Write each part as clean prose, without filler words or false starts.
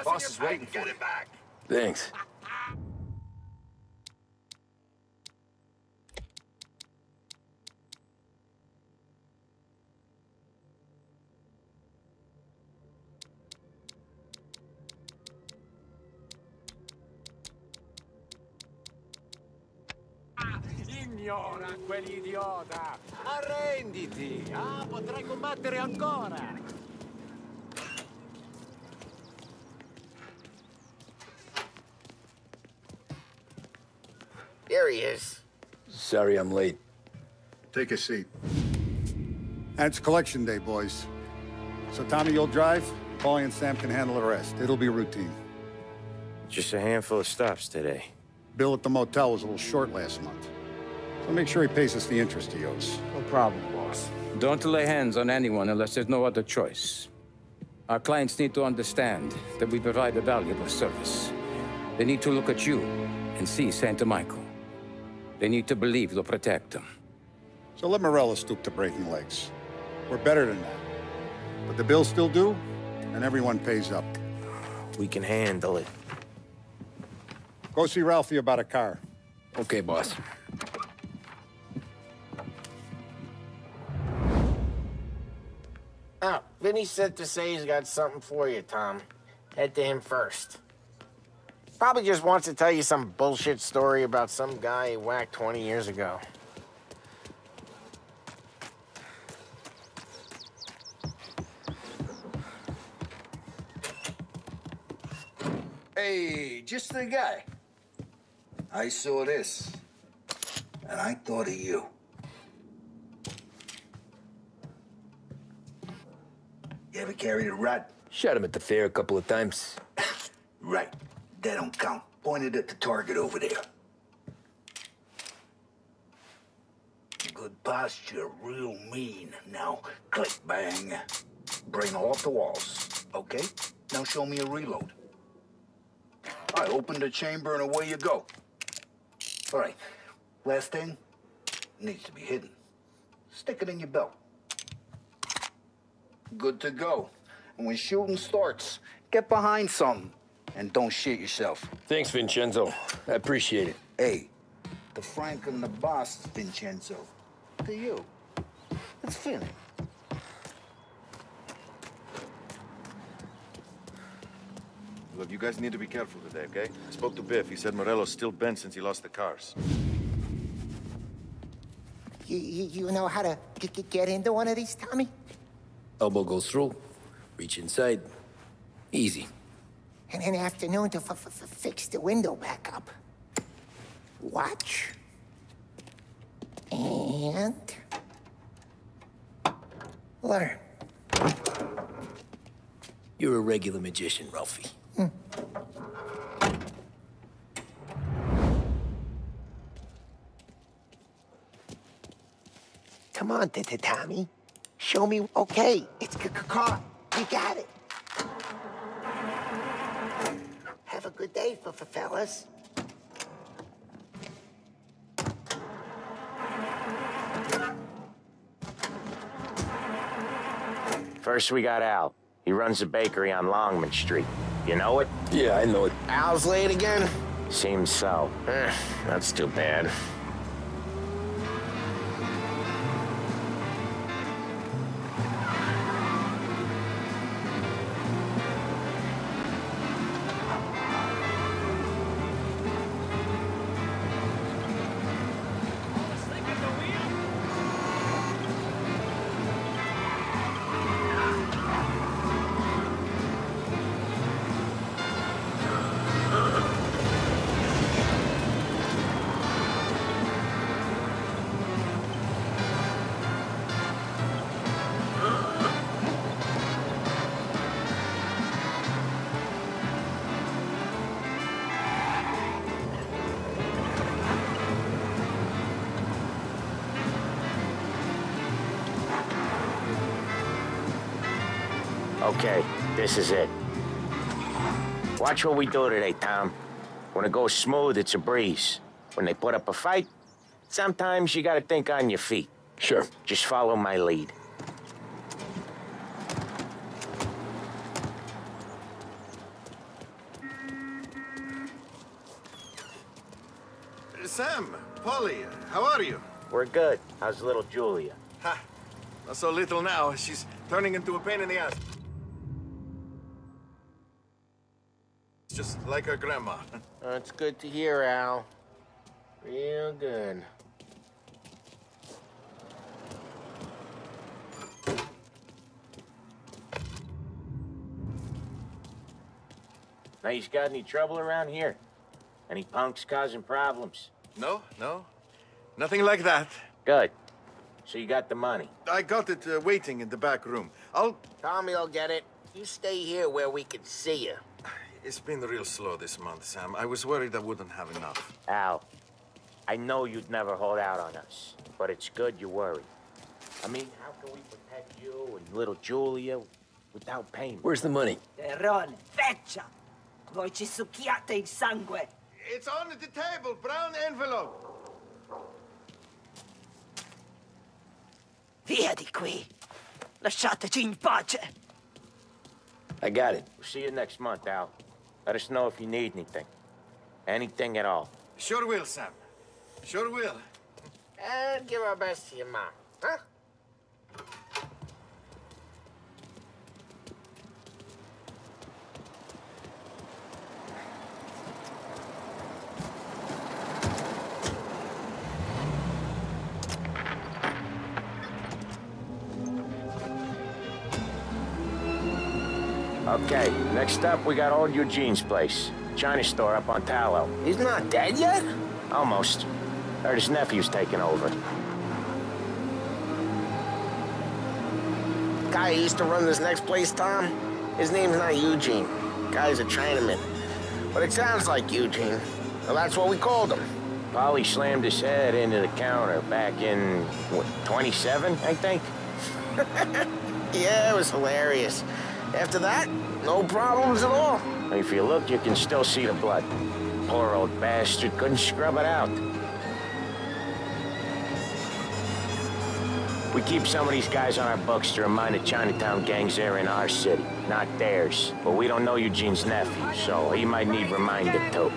Boss is waiting for you. Thanks. Ignora quell'idiota! Arrenditi! Ah, potrai combattere ancora! There he is. Sorry I'm late. Take a seat. And it's collection day, boys. So Tommy, you'll drive. Paulie and Sam can handle the rest. It'll be routine. Just a handful of stops today. Bill at the motel was a little short last month. So make sure he pays us the interest he owes. No problem, boss. Don't lay hands on anyone unless there's no other choice. Our clients need to understand that we provide a valuable service. They need to look at you and see Santa Michael. They need to believe you'll protect them. So let Morella stoop to breaking legs. We're better than that. But the bills still due, and everyone pays up. We can handle it. Go see Ralphie about a car. Okay, boss. Oh, Vinny said to say he's got something for you, Tom. Head to him first. Probably just wants to tell you some bullshit story about some guy he whacked 20 years ago. Hey, just the guy. I saw this, and I thought of you. You ever carried a rod? Shot him at the fair a couple of times. Right. That don't count. Pointed at the target over there. Good posture, real mean. Now, click, bang. Brain off the walls. Okay? Now show me a reload. I open the chamber and away you go. All right. Last thing. Needs to be hidden. Stick it in your belt. Good to go. And when shooting starts, get behind something. And don't shit yourself. Thanks, Vincenzo. I appreciate it. Hey, the Frank and the boss, Vincenzo. To you. It's Finn. Look, you guys need to be careful today, okay? I spoke to Biff. He said Morello's still bent since he lost the cars. You know how to get into one of these, Tommy? Elbow goes through. Reach inside. Easy. And an afternoon to fix the window back up. Watch. And... learn. You're a regular magician, Ralphie. Come on, Tommy. Show me. Okay, it's caught. You got it. Have a good day, fellas. First, we got Al. He runs a bakery on Longman Street. You know it? Yeah, I know it. Al's late again? Seems so. That's too bad. Okay, this is it. Watch what we do today, Tom. When it goes smooth, it's a breeze. When they put up a fight, sometimes you gotta think on your feet. Sure. Just follow my lead. Sam, Polly, how are you? We're good. How's little Julia? Ha! Not so little now. She's turning into a pain in the ass. It's just like her grandma. It's good to hear, Al. Real good. Now, you got any trouble around here? Any punks causing problems? No. Nothing like that. Good. So you got the money? I got it waiting in the back room. Tommy will get it. You stay here where we can see you. It's been real slow this month, Sam. I was worried I wouldn't have enough. Al, I know you'd never hold out on us, but it's good you worry. I mean, how can we protect you and little Julia without payment? Where's the money? Terrone, feccia! Voi ci succhiate il sangue! It's on the table, brown envelope. Via di qui! Lasciateci in pace! I got it. We'll see you next month, Al. Let us know if you need anything. Anything at all. Sure will, Sam. Sure will. And give our best to your mom, huh? Okay, next up, we got old Eugene's place. China store up on Tallow. He's not dead yet? Almost. Heard his nephew's taking over. Guy who used to run this next place, Tom? His name's not Eugene. Guy's a Chinaman. But it sounds like Eugene. Well, that's what we called him. Polly slammed his head into the counter back in, what, 27, I think? Yeah, it was hilarious. After that, no problems at all. If you look, you can still see the blood. Poor old bastard couldn't scrub it out. We keep some of these guys on our books to remind the Chinatown gangs they're in our city, not theirs. But we don't know Eugene's nephew, so he might need reminded too.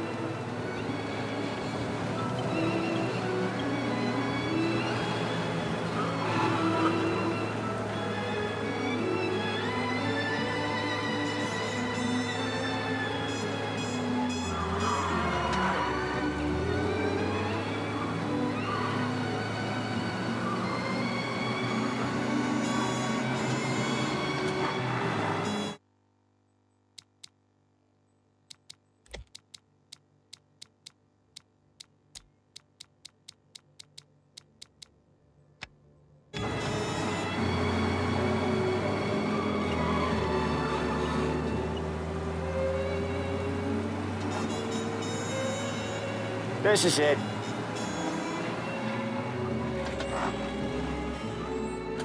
This is it.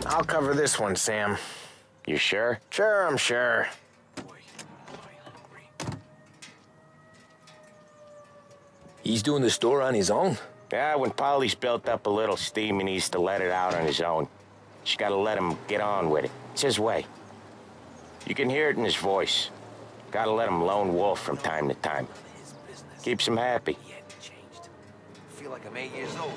I'll cover this one, Sam. You sure? Sure, I'm sure. He's doing the store on his own? Yeah, when Polly's built up a little steam, he needs to let it out on his own. She gotta let him get on with it. It's his way. You can hear it in his voice. Gotta let him lone wolf from time to time. Keeps him happy. I feel like I'm 8 years old.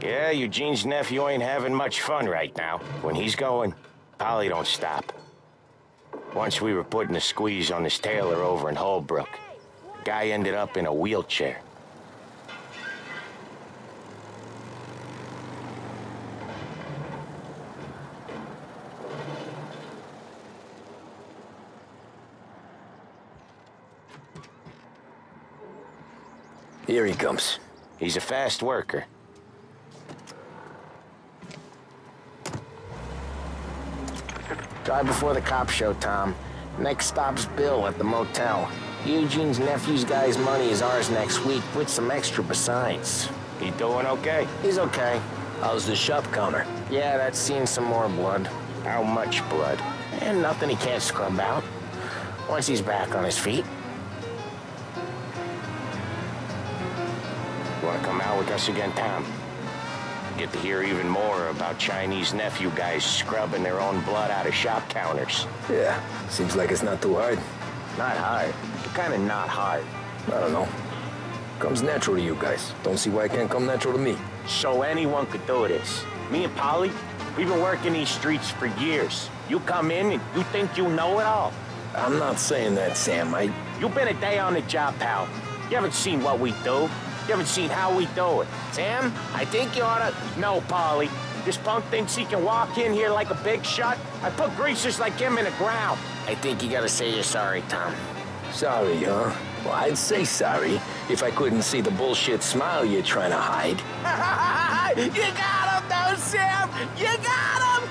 Yeah, Eugene's nephew ain't having much fun right now. When he's going, Polly don't stop. Once we were putting a squeeze on this tailor over in Holbrook. Guy ended up in a wheelchair. Here he comes. He's a fast worker. Drive before the cops show, Tom. Next stop's Bill at the motel. Eugene's nephew's guy's money is ours next week, with some extra besides. He doing okay? He's okay. How's the shop counter? Yeah, that's seen some more blood. How much blood? And nothing he can't scrub out. Once he's back on his feet. You wanna come out with us again, Tom? Get to hear even more about Chinese nephew guys scrubbing their own blood out of shop counters. Yeah, seems like it's not too hard. Not hard. kind of not hard? I don't know. Comes natural to you guys. Don't see why it can't come natural to me. So anyone could do this. Me and Polly, we've been working these streets for years. You come in and you think you know it all. I'm not saying that, Sam. You've been a day on the job, pal. You haven't seen what we do. You haven't seen how we do it. Sam, I think you oughta... No, Polly. This punk thinks he can walk in here like a big shot. I put greasers like him in the ground. I think you gotta say you're sorry, Tom. Sorry, huh? Well, I'd say sorry if I couldn't see the bullshit smile you're trying to hide. You got him, though, Sam! You got him!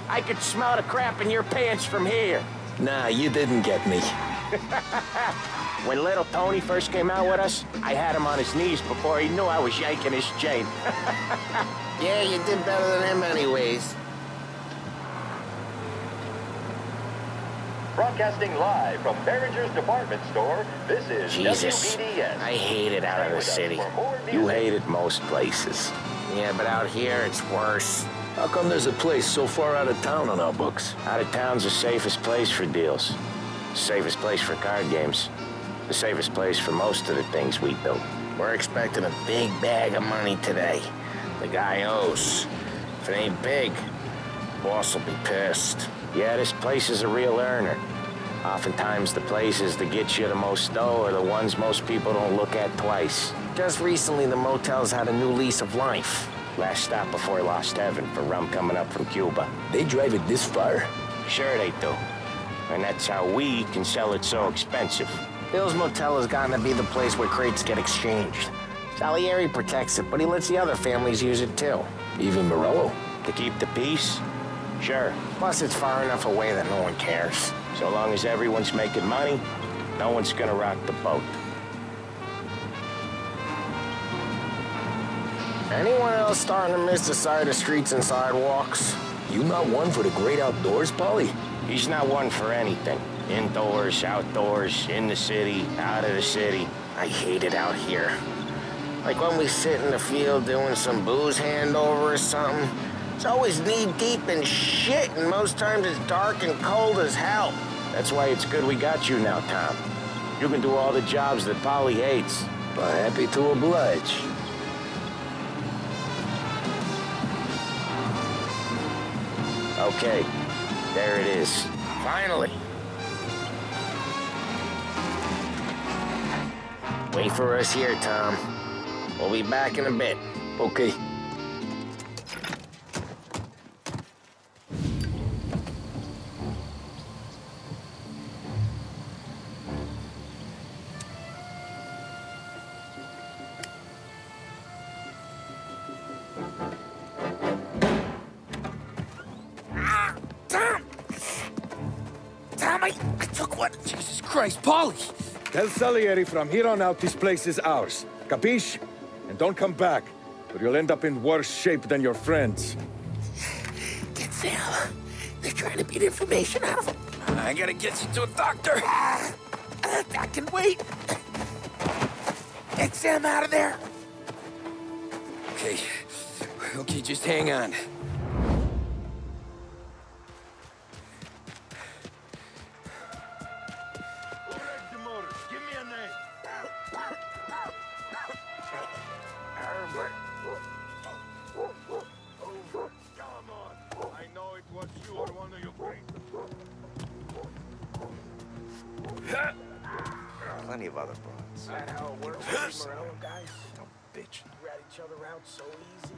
I could smell the crap in your pants from here. Nah, you didn't get me. When little Tony first came out with us, I had him on his knees before he knew I was yanking his chain. Yeah, you did better than him anyways. Broadcasting live from Behringer's department store, this is Jesus, WBDS. I hate it out of the city. You hate it most places. Yeah, but out here, it's worse. How come there's a place so far out of town on our books? Out of town's the safest place for deals. Safest place for card games. The safest place for most of the things we do. We're expecting a big bag of money today. The guy owes. If it ain't big, boss will be pissed. Yeah, this place is a real earner. Oftentimes the places that get you the most dough are the ones most people don't look at twice. Just recently, the motel's had a new lease of life. Last stop before Lost Heaven for rum coming up from Cuba. They drive it this far? Sure they do. And that's how we can sell it so expensive. Bill's Motel has gotten to be the place where crates get exchanged. Salieri protects it, but he lets the other families use it too. Even Morello? To keep the peace? Sure. Plus, it's far enough away that no one cares. So long as everyone's making money, no one's gonna rock the boat. Anyone else starting to miss the sight of streets and sidewalks? You not one for the great outdoors, Polly? He's not one for anything. Indoors, outdoors, in the city, out of the city. I hate it out here. Like when we sit in the field doing some booze handover or something. It's always knee-deep in shit, and most times it's dark and cold as hell. That's why it's good we got you now, Tom. You can do all the jobs that Polly hates. Well, happy to oblige. Okay, there it is. Finally. Wait for us here, Tom. We'll be back in a bit. Okay. I took one. Jesus Christ, Polly! Tell Salieri from here on out this place is ours. Capiche? And don't come back, or you'll end up in worse shape than your friends. Get Sam. They're trying to beat information out of him. I gotta get you to a doctor. I can wait. Get Sam out of there. Okay. Okay, just hang on. Plenty of other broads. Is that how it works with Morello, guys? Don't bitch. Rat each other out so easy.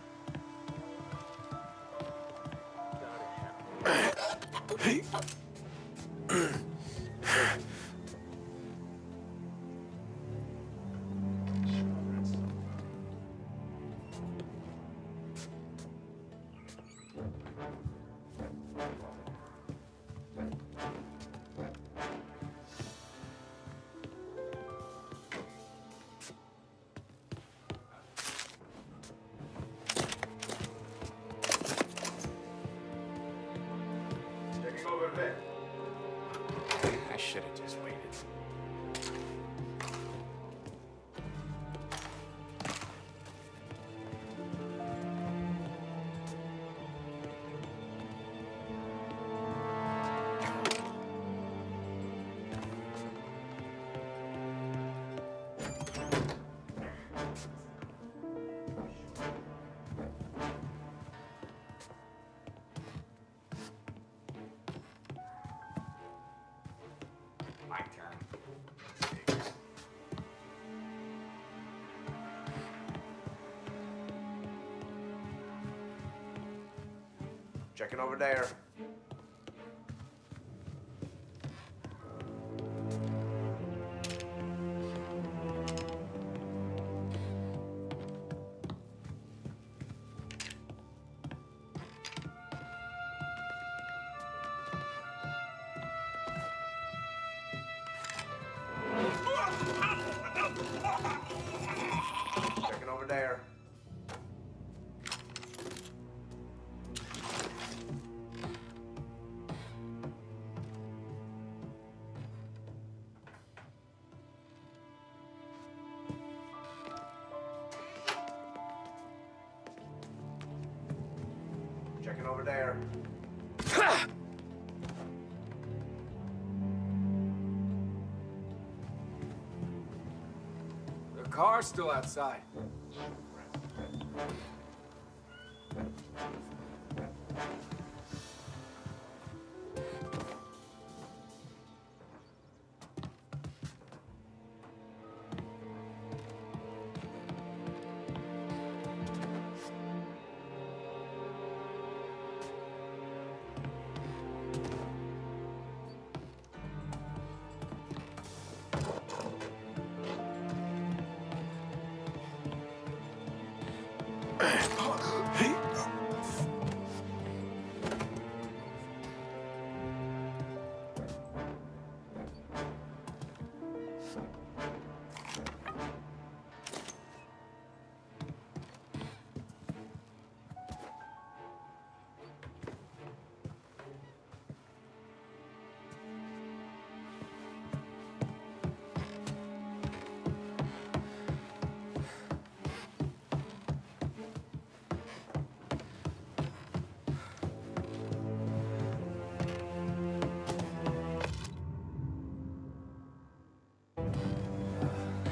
I should have just waited. Checking over there. Checking over there. Checking over there. The car's still outside.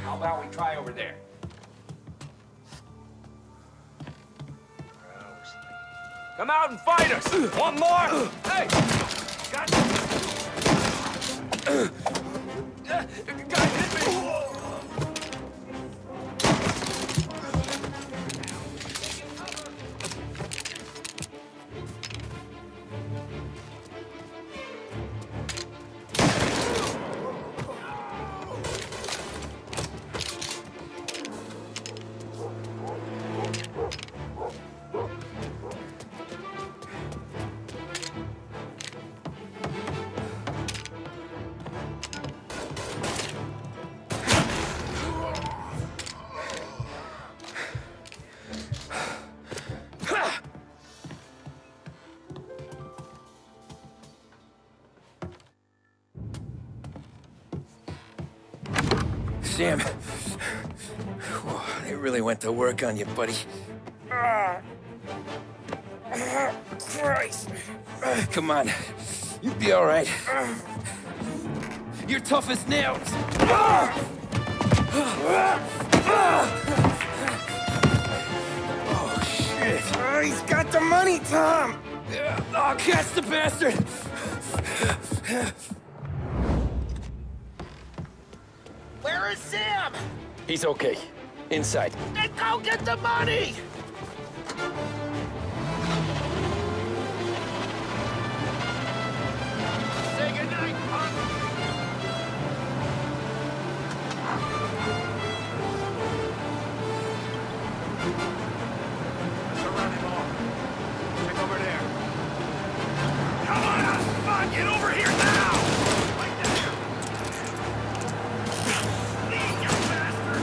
How about we try over there? Come out and fight us! Want more? Hey! Got guys hit me! Sam, they really went to work on you, buddy. Christ. Come on. You'll be all right. You're tough as nails. Oh, shit. He's got the money, Tom! Oh, catch the bastard! Where is Sam? He's okay. Inside. Then go get the money! Say goodnight, punk! Surround him all. Check over there. Come on, come on, get over here now! Right there! Leave, you bastard!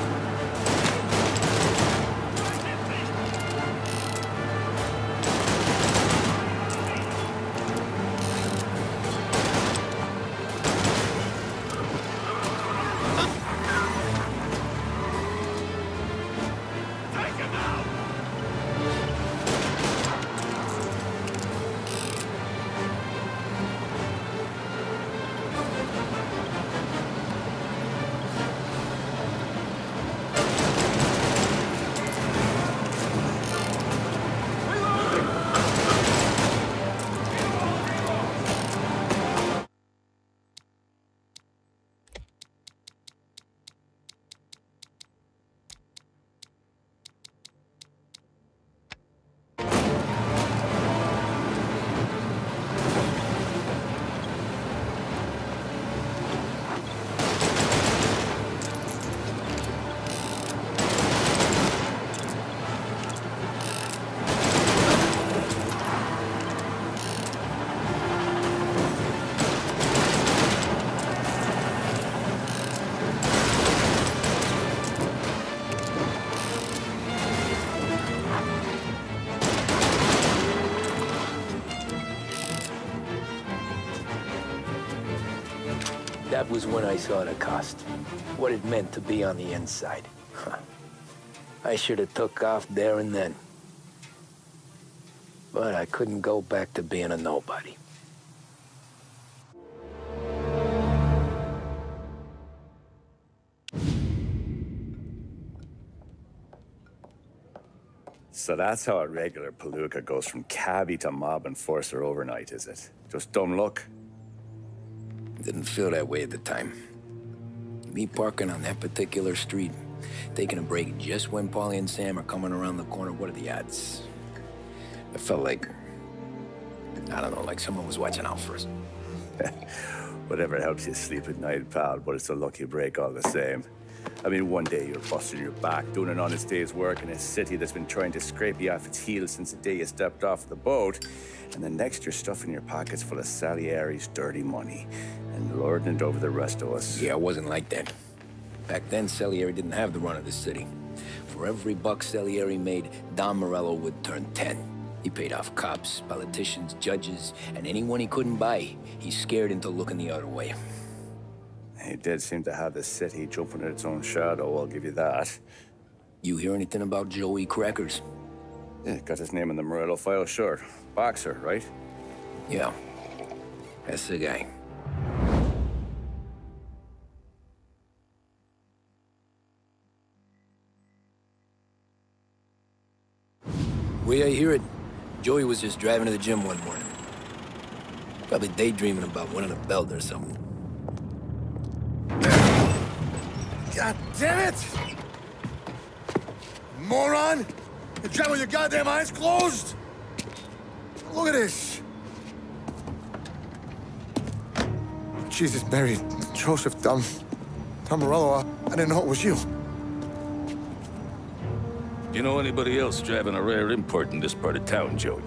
Take him out! That was when I saw the cost. What it meant to be on the inside. I should have took off there and then. But I couldn't go back to being a nobody. So that's how a regular palooka goes from cabbie to mob enforcer overnight, is it? Just dumb luck? Didn't feel that way at the time. Me parking on that particular street, taking a break just when Paulie and Sam are coming around the corner, what are the odds? I felt like, I don't know, like someone was watching out for us. Whatever helps you sleep at night, pal, but it's a lucky break all the same. I mean, one day you're busting your back, doing an honest day's work in a city that's been trying to scrape you off its heels since the day you stepped off the boat, and the next you're stuffing your pockets full of Salieri's dirty money and lording it over the rest of us. Yeah, it wasn't like that. Back then, Salieri didn't have the run of the city. For every buck Salieri made, Don Morello would turn 10. He paid off cops, politicians, judges, and anyone he couldn't buy, he scared into looking the other way. He did seem to have the city jumping at its own shadow, I'll give you that. You hear anything about Joey Crackers? Yeah, got his name in the Morello file, sure. Boxer, right? Yeah, that's the guy. Way I hear it, Joey was just driving to the gym one morning. Probably daydreaming about winning a belt or something. God damn it! Moron! You drive with your goddamn eyes closed? Look at this! Jesus, Mary, Joseph, Tom Morello, I didn't know it was you. You know anybody else driving a rare import in this part of town, Joey?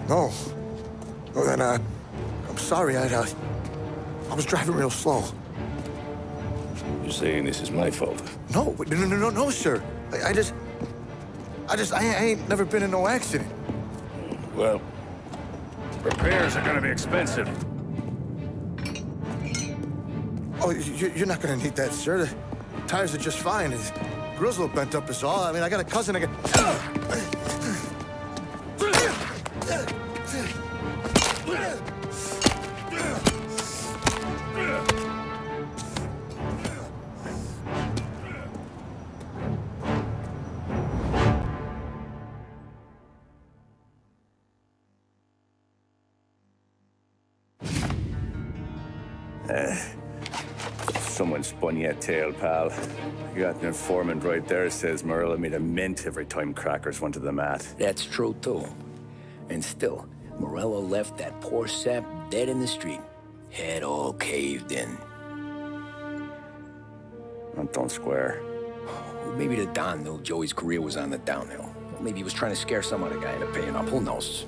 No. Well, then, I'm sorry, I was driving real slow. You're saying this is my fault? No, sir. I ain't never been in no accident. Well, repairs are gonna be expensive. Oh, you're not gonna need that, sir. The tires are just fine. His grill's a little bent up is all. I mean, I got a cousin I Someone spun you a tale, pal. You got an informant right there says Morello made a mint every time Crackers went to the mat. That's true, too. And still, Morello left that poor sap dead in the street. Head all caved in. Don't square. Well, maybe the Don knew Joey's career was on the downhill. Maybe he was trying to scare some other guy into paying up. Who knows?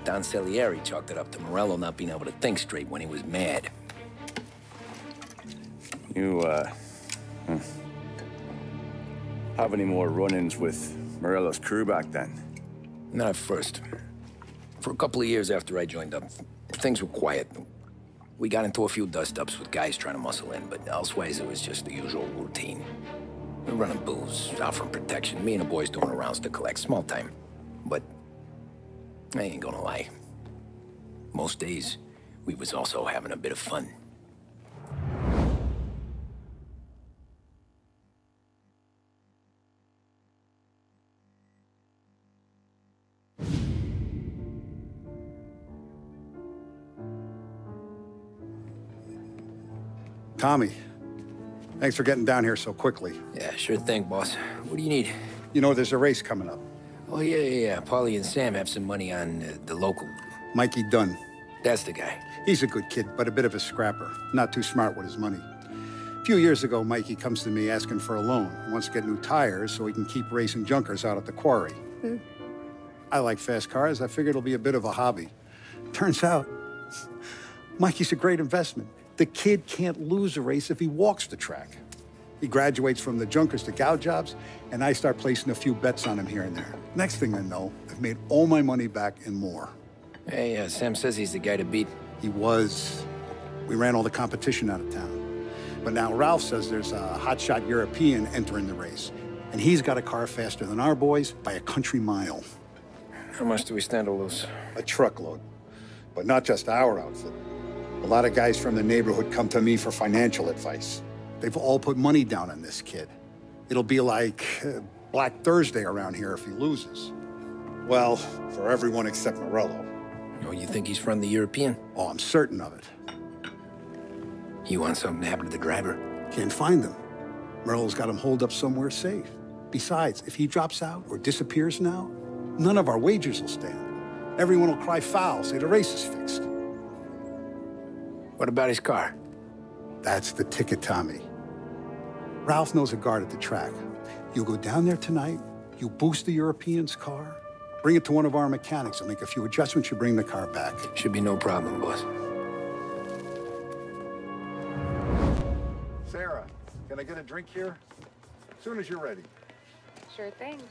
Don Salieri chalked it up to Morello not being able to think straight when he was mad. You, have any more run-ins with Morello's crew back then? Not at first. For a couple of years after I joined up, things were quiet. We got into a few dust-ups with guys trying to muscle in, but elsewise it was just the usual routine. We were running booze, out from protection, me and the boys doing rounds to collect, small time. But I ain't gonna lie. Most days, we was also having a bit of fun. Tommy, thanks for getting down here so quickly. Yeah, sure thing, boss. What do you need? You know, there's a race coming up. Oh, yeah. Paulie and Sam have some money on the local. Mikey Dunn. That's the guy. He's a good kid, but a bit of a scrapper. Not too smart with his money. A few years ago, Mikey comes to me asking for a loan. He wants to get new tires so he can keep racing junkers out at the quarry. I like fast cars. I figured it'll be a bit of a hobby. Turns out, Mikey's a great investment. The kid can't lose a race if he walks the track. He graduates from the junkers to gal jobs, and I start placing a few bets on him here and there. Next thing I know, I've made all my money back and more. Hey, Sam says he's the guy to beat. He was. We ran all the competition out of town. But now Ralph says there's a hotshot European entering the race, and he's got a car faster than our boys by a country mile. How much do we stand to lose? A truckload. But not just our outfit. A lot of guys from the neighborhood come to me for financial advice. They've all put money down on this kid. It'll be like Black Thursday around here if he loses. Well, for everyone except Morello. Oh, you think he's from the European? Oh, I'm certain of it. You want something to happen to the driver? Can't find him. Morello's got him holed up somewhere safe. Besides, if he drops out or disappears now, none of our wagers will stand. Everyone will cry foul, say the race is fixed. What about his car? That's the ticket, Tommy. Ralph knows a guard at the track. You go down there tonight, you boost the European's car, bring it to one of our mechanics, and make a few adjustments, you bring the car back. Should be no problem, boss. Sarah, can I get a drink here? As soon as you're ready. Sure thing.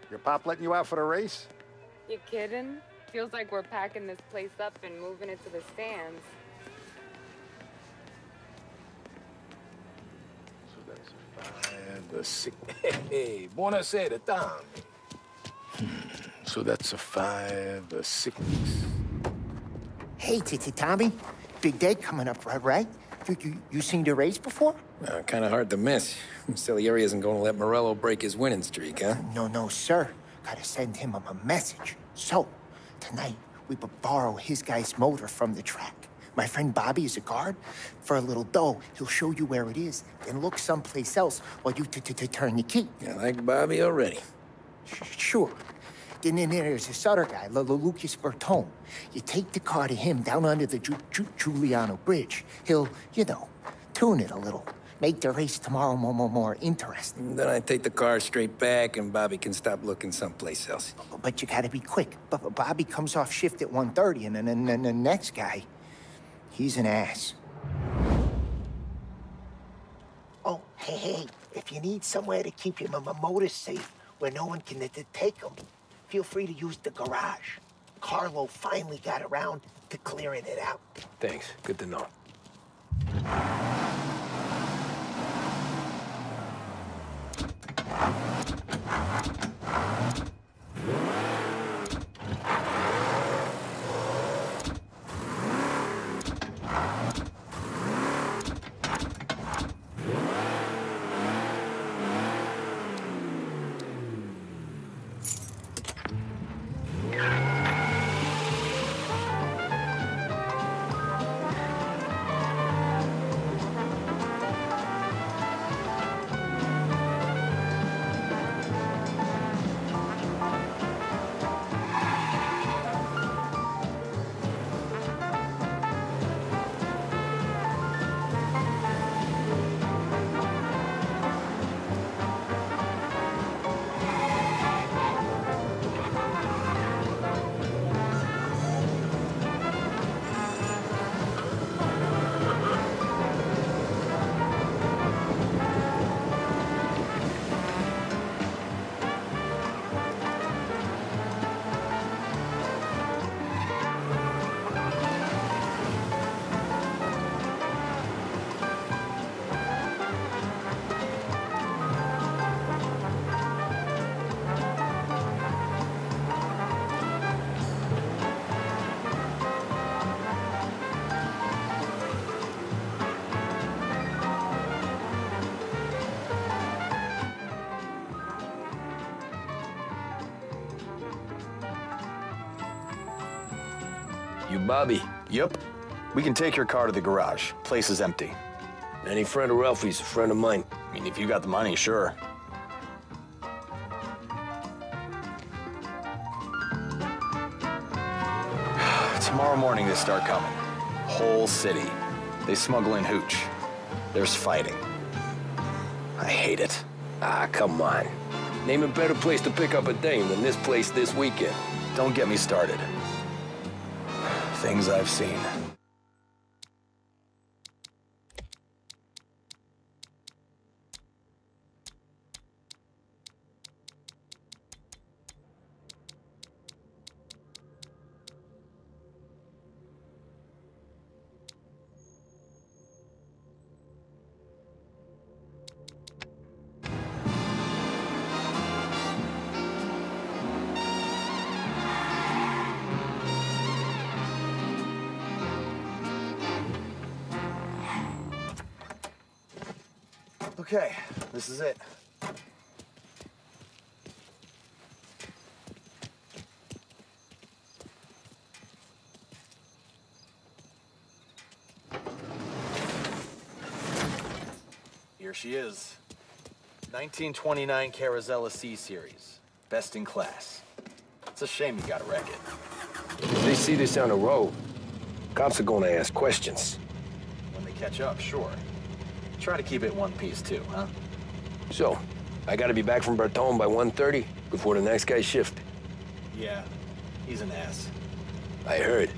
Your pop letting you out for the race? You kidding? Feels like we're packing this place up and moving it to the stands. So that's a 5, a 6. Hey, buonasera, Tommy. So that's a 5, a 6. Hey, Tommy. Big day coming up, right? You seen the race before? Kind of hard to miss. Salieri isn't going to let Morello break his winning streak, huh? No, sir. Gotta send him a message. So, tonight, we borrow his guy's motor from the track. My friend Bobby is a guard. For a little dough, he'll show you where it is, then look someplace else while you turn the key. You like Bobby already? Sure. Then there's this other guy, Lucas Bertone. You take the car to him down under the Giuliano Bridge. He'll, tune it a little. Make the race tomorrow more interesting. Then I take the car straight back and Bobby can stop looking someplace else. But you gotta be quick. Bobby comes off shift at 1:30, and then the next guy, he's an ass. Oh, hey, if you need somewhere to keep your motor safe where no one can take them, feel free to use the garage. Carlo finally got around to clearing it out. Thanks. Good to know. You Bobby? Yep. We can take your car to the garage. Place is empty. Any friend of Ralphie's a friend of mine. I mean, if you got the money, sure. Tomorrow morning they start coming. Whole city. They smuggle in hooch. There's fighting. I hate it. Ah, come on. Name a better place to pick up a dame than this place this weekend. Don't get me started. Things I've seen. Okay, this is it. Here she is. 1929 Carazella C-Series. Best in class. It's a shame you gotta wreck it. If they see this on the road, cops are gonna ask questions. When they catch up, sure. Try to keep it one piece too, huh? So, I gotta be back from Bertone by 1:30 before the next guy's shift. Yeah, he's an ass. I heard.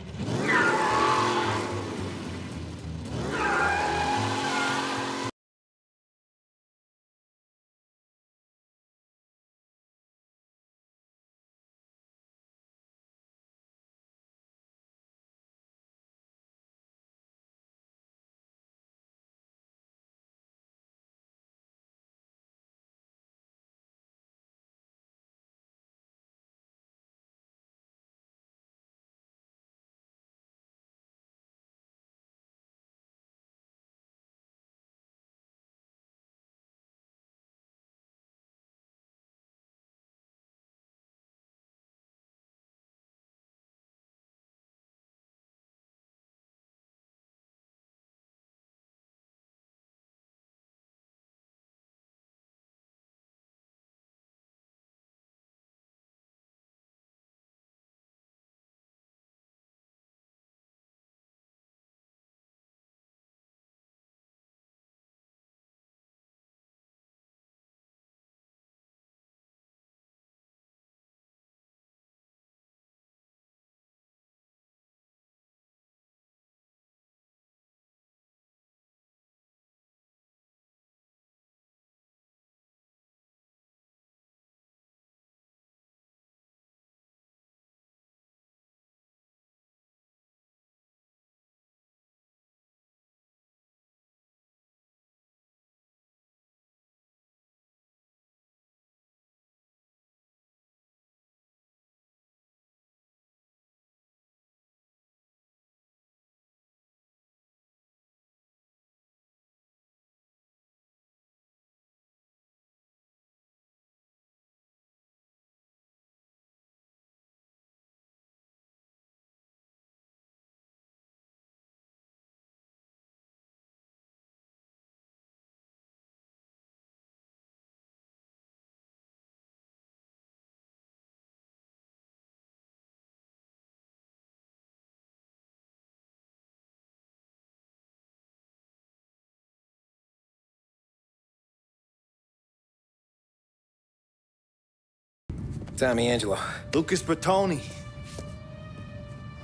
Tommy Angelo. Lucas Bertoni.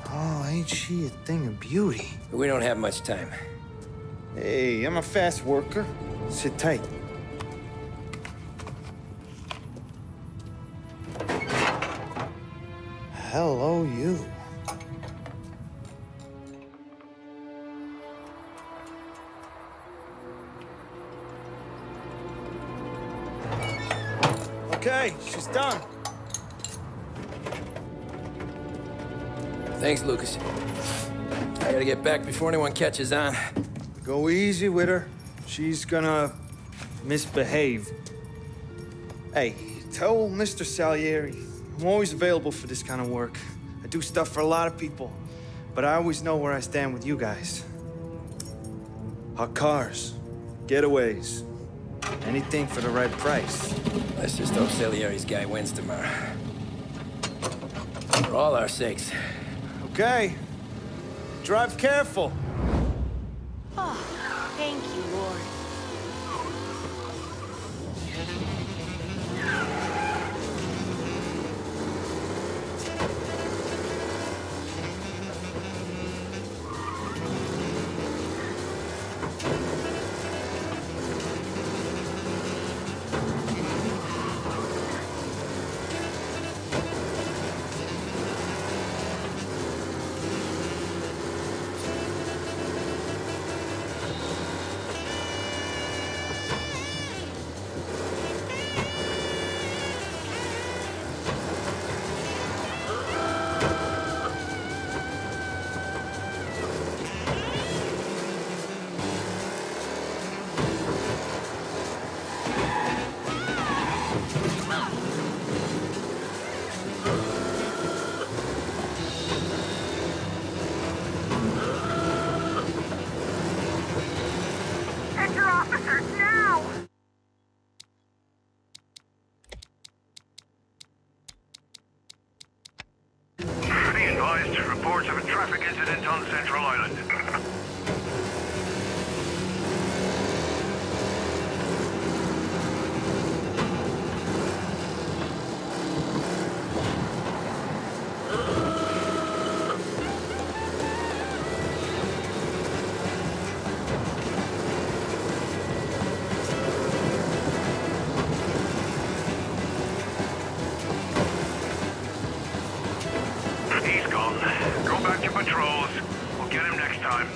Oh, ain't she a thing of beauty? We don't have much time. Hey, I'm a fast worker. Sit tight. Hello, you. Okay, she's done. Thanks, Lucas. I gotta get back before anyone catches on. Go easy with her. She's gonna misbehave. Hey, tell Mr. Salieri I'm always available for this kind of work. I do stuff for a lot of people, but I always know where I stand with you guys. Hot cars, getaways, anything for the right price. Let's just hope Salieri's guy wins tomorrow. For all our sakes. Okay. Drive careful. Oh, thank you, Lord. Get him next time.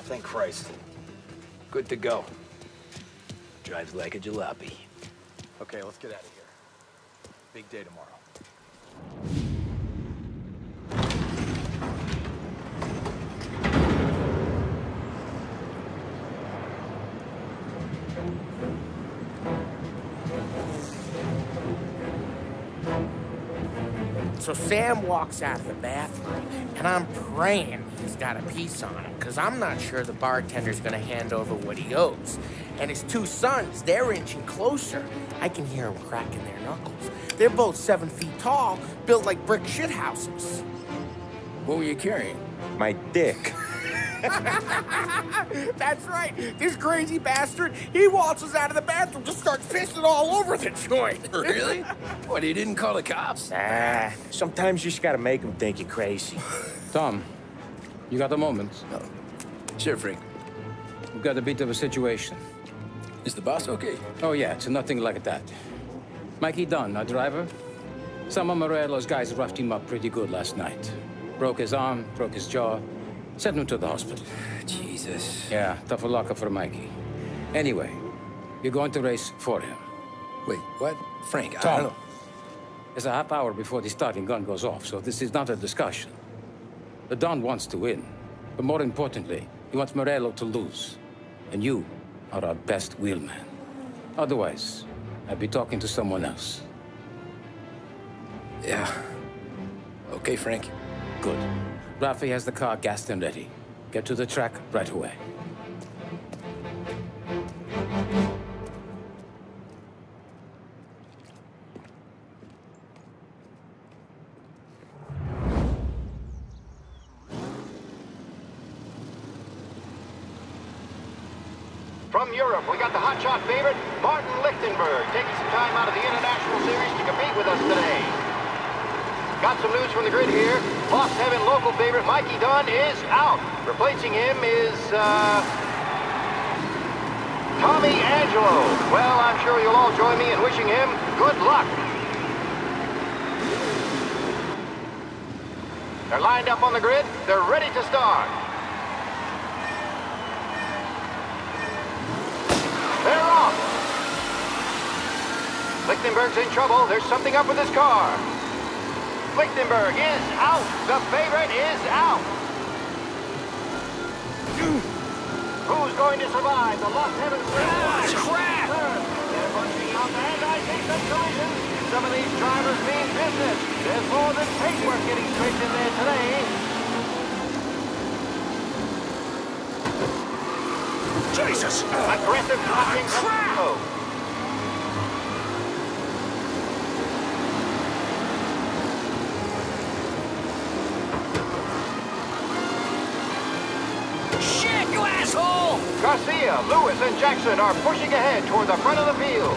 Thank Christ. Good to go. Drives like a jalopy. Okay, let's get out of here. Big day tomorrow. So Sam walks out of the bathroom, and I'm praying he's got a piece on him, because I'm not sure the bartender's gonna hand over what he owes. And his two sons, they're inching closer. I can hear them cracking their knuckles. They're both 7 feet tall, built like brick shithouses. What were you carrying? My dick. That's right. This crazy bastard, he waltzes out of the bathroom, just starts pissing all over the joint. Really? What, he didn't call the cops? Sometimes you just gotta make them think you're crazy. Tom, you got a moment? No. Sure, Frank. We've got a bit of a situation. Is the boss okay? Oh, yeah, it's nothing like that. Mikey Dunn, our driver. Some of Morello's guys roughed him up pretty good last night. Broke his arm, broke his jaw. Sent him to the hospital. Jesus. Yeah, tough luck for Mikey. Anyway, you're going to race for him. Wait, what? Frank, Tom, I don't know. It's a half hour before the starting gun goes off, so this is not a discussion. The Don wants to win, but more importantly, he wants Morello to lose. And you are our best wheelman. Otherwise, I'd be talking to someone else. Yeah. Okay, Frank. Good. Rafi has the car gassed and ready. Get to the track right away. From Europe, we got the hotshot favorite, Martin Lichtenberg, taking some time out of the International Series to compete with us today. Got some news from the grid here. Lost Heaven local favorite Mikey Dunn is out. Replacing him is, Tommy Angelo. Well, I'm sure you'll all join me in wishing him good luck. They're lined up on the grid. They're ready to start. They're off. Lichtenberg's in trouble. There's something up with his car. Lichtenberg is out. The favorite is out. Who's going to survive the Lost Heaven Sprint? Crap! They're bunching out, and I think some collisions. Some of these drivers mean business. There's more than paintwork getting scraped in there today. Jesus! Aggressive blocking. Crap! Shit, you asshole! Garcia, Lewis, and Jackson are pushing ahead toward the front of the field.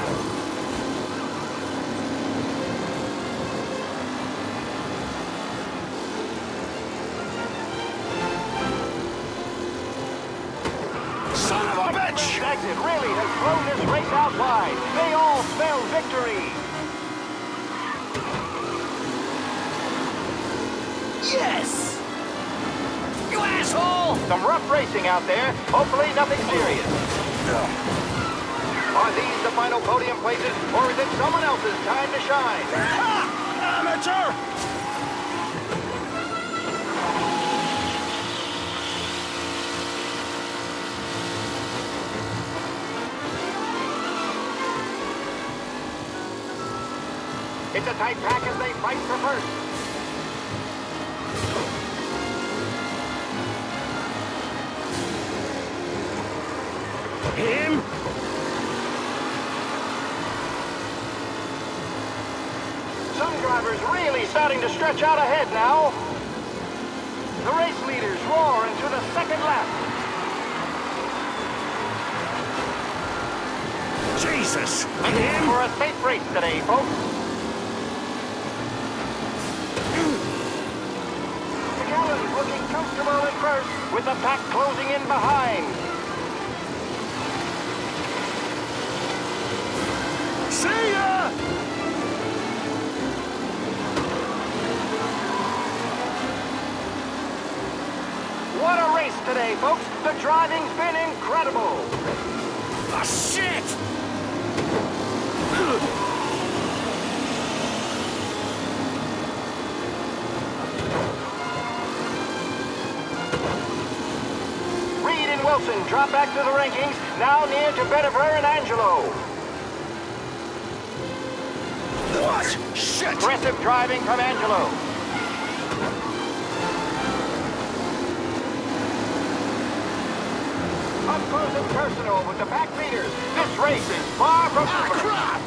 Son of a bitch! Exit really has thrown this race out wide. They all spell victory. Yes! You asshole! Some rough racing out there. Hopefully nothing serious. Are these the final podium places, or is it someone else's time to shine? Amateur! It's a tight pack as they fight for first. Him? Some drivers really starting to stretch out ahead now. The race leaders roar into the second lap. Jesus! Him? For a safe race today, folks. McAllen's looking comfortable at first, with the pack closing in behind. See ya! What a race today, folks. The driving's been incredible. Oh, shit! Reed and Wilson drop back to the rankings, now near to Benifer and Angelo. What? Shit! Aggressive driving from Angelo. Up close and personal with the pack leaders. This race is far from over. Crap!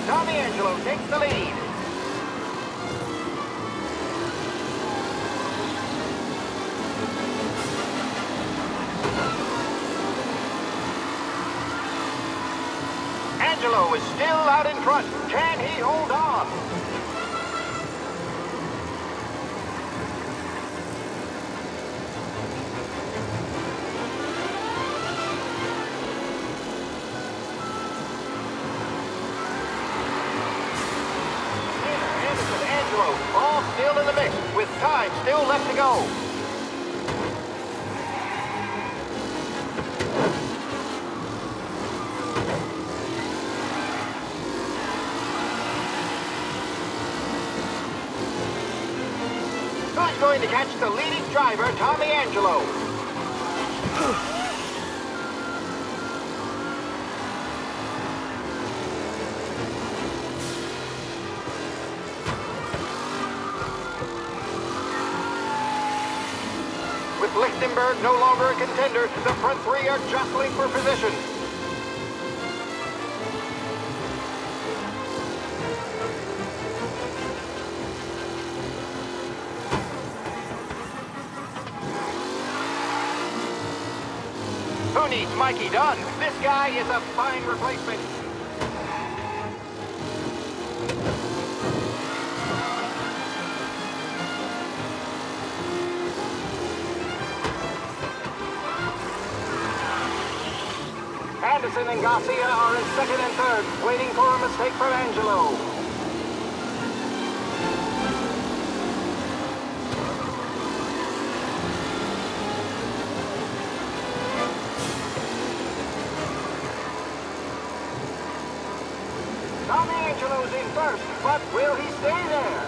Tommy Angelo takes the lead. Angelo is still out in front. Can he hold on? Anderson, Angelo, all still in the mix, with time still left to go. Who's going to catch the leading driver, Tommy Angelo? With Lichtenberg no longer a contender, the front three are jostling for position. Who needs Mikey Dunn? This guy is a fine replacement. Anderson and Garcia are in second and third, waiting for a mistake from Angelo. Tommy Angelo's in first, but will he stay there?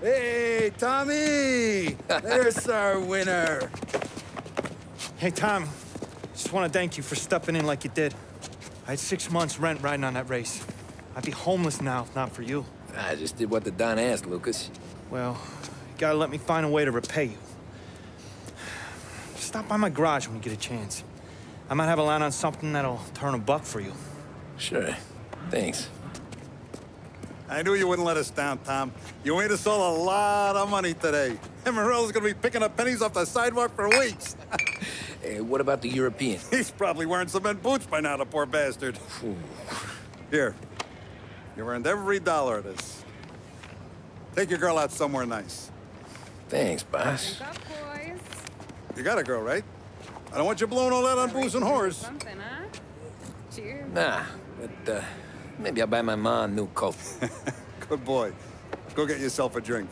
Hey, Tommy! There's our winner. Hey, Tom. Just want to thank you for stepping in like you did. I had 6 months rent riding on that race. I'd be homeless now if not for you. I just did what the Don asked, Lucas. Well, you gotta let me find a way to repay you. Stop by my garage when you get a chance. I might have a line on something that'll turn $1 for you. Sure. Thanks. I knew you wouldn't let us down, Tom. You made us all a lot of money today. And Morello's gonna be picking up pennies off the sidewalk for weeks. Hey, what about the European? He's probably wearing cement boots by now, the poor bastard. Here. You earned every dollar of this. Take your girl out somewhere nice. Thanks, boss. Wake up, boys. You got a girl, right? I don't want you blowing all that on booze and whores. Something, huh? Cheers. Nah, but maybe I'll buy my mom a new coat. Good boy. Go get yourself a drink.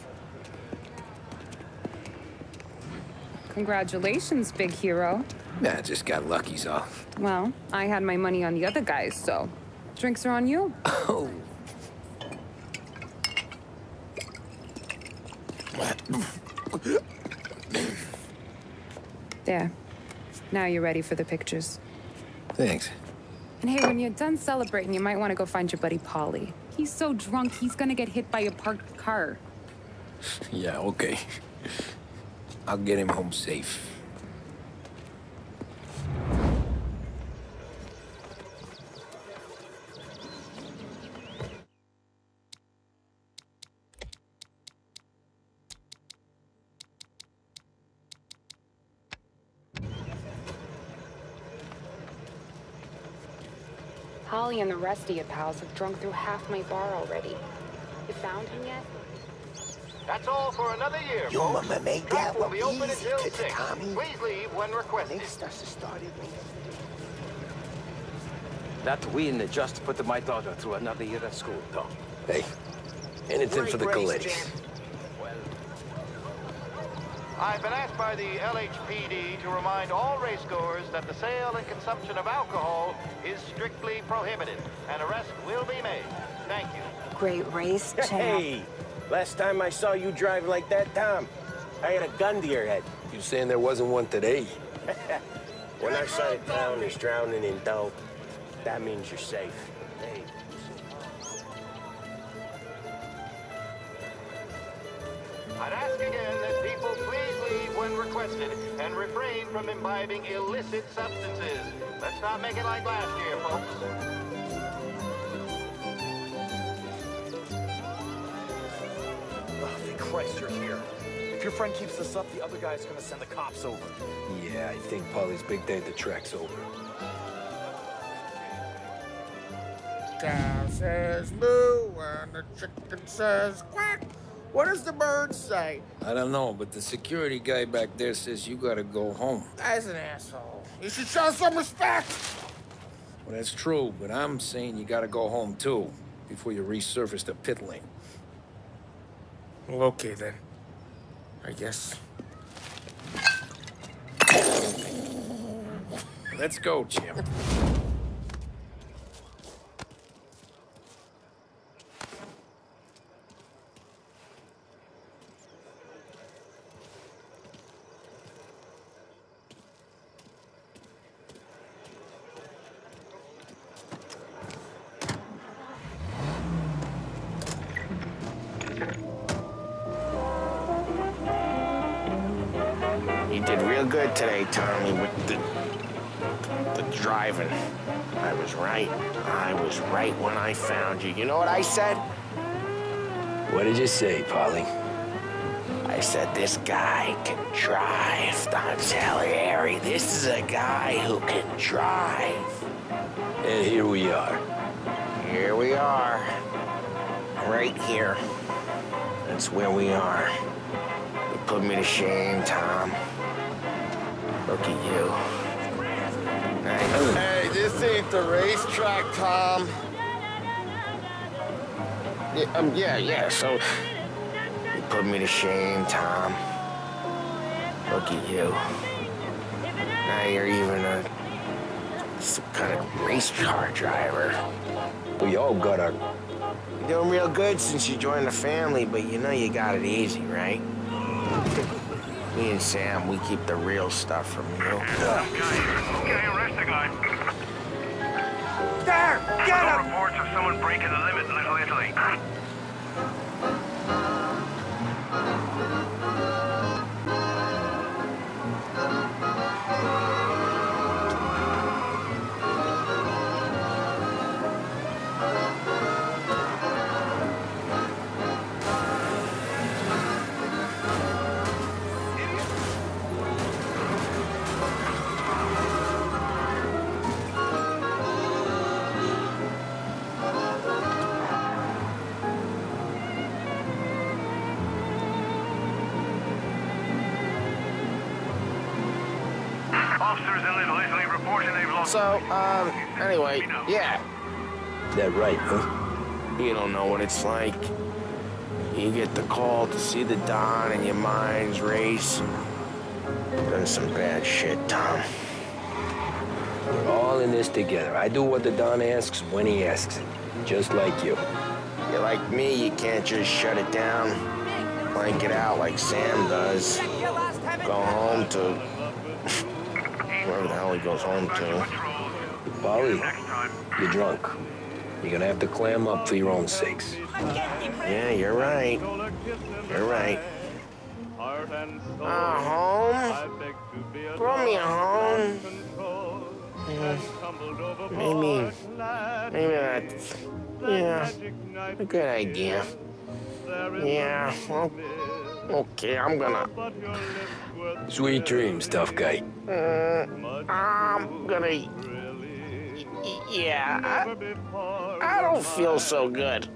Congratulations, big hero. Nah, just got lucky's all. Well, I had my money on the other guys, so drinks are on you. Oh. There. Now you're ready for the pictures. Thanks. And hey, when you're done celebrating, you might want to go find your buddy Paulie. He's so drunk, he's gonna get hit by a parked car. Yeah, okay. I'll get him home safe. Holly and the rest of your pals have drunk through half my bar already. You found him yet? That's all for another year, Your folks. mama made Track that will one be open easy, until could 6. Tommy. Please leave when requested. Next us to start it. That win just put my daughter through another year at school, though. Hey, anything for the Colettis. I've been asked by the LHPD to remind all racegoers that the sale and consumption of alcohol is strictly prohibited. An arrest will be made. Thank you. Great race, champ. Hey, last time I saw you drive like that, Tom, I had a gun to your head. You saying there wasn't one today? When our side of town is drowning in dough, that means you're safe. Hey. I'd ask again that people please leave when requested and refrain from imbibing illicit substances. Let's not make it like last year, folks. Oh, thank Christ you're here. If your friend keeps this up, the other guy's gonna send the cops over. Yeah, I think Polly's big day at the track's over. Cow says moo and the chicken says quack. What does the bird say? I don't know, but the security guy back there says you gotta go home. Guy's an asshole. You should show some respect. Well, that's true, but I'm saying you gotta go home too, before you resurface the pit lane. Well, okay then. I guess. Let's go, Jim. You did real good today, Tommy, with the driving. I was right. I was right when I found you. You know what I said? What did you say, Polly? I said, this guy can drive, Don Salieri. This is a guy who can drive. And here we are. Here we are. Right here. That's where we are. You put me to shame, Tom. Look at you. Hey, this ain't the racetrack, Tom. Yeah, so you put me to shame, Tom. Look at you. Now you're even some kind of race car driver. We all got our... You're doing real good since you joined the family, but you know you got it easy, right? Me and Sam, we keep the real stuff from you. Okay, arrest the guy. There! Get him! Reports of someone breaking the limit in Little Italy. So, anyway, yeah. That right, huh? You don't know what it's like. You get the call to see the Don and your minds race. Done some bad shit, Tom. We're all in this together. I do what the Don asks when he asks it. Just like you. You're like me, you can't just shut it down. Blank it out like Sam does. Go home to... wherever the hell he goes home to. Polly, you're drunk. You're gonna have to clam up for your own sakes. Yeah, you're right. You're right. Home? Throw me a home. Maybe that's... yeah, a good idea. Yeah, well, okay, I'm gonna... Sweet dreams, tough guy. I'm gonna... yeah, I don't feel so good.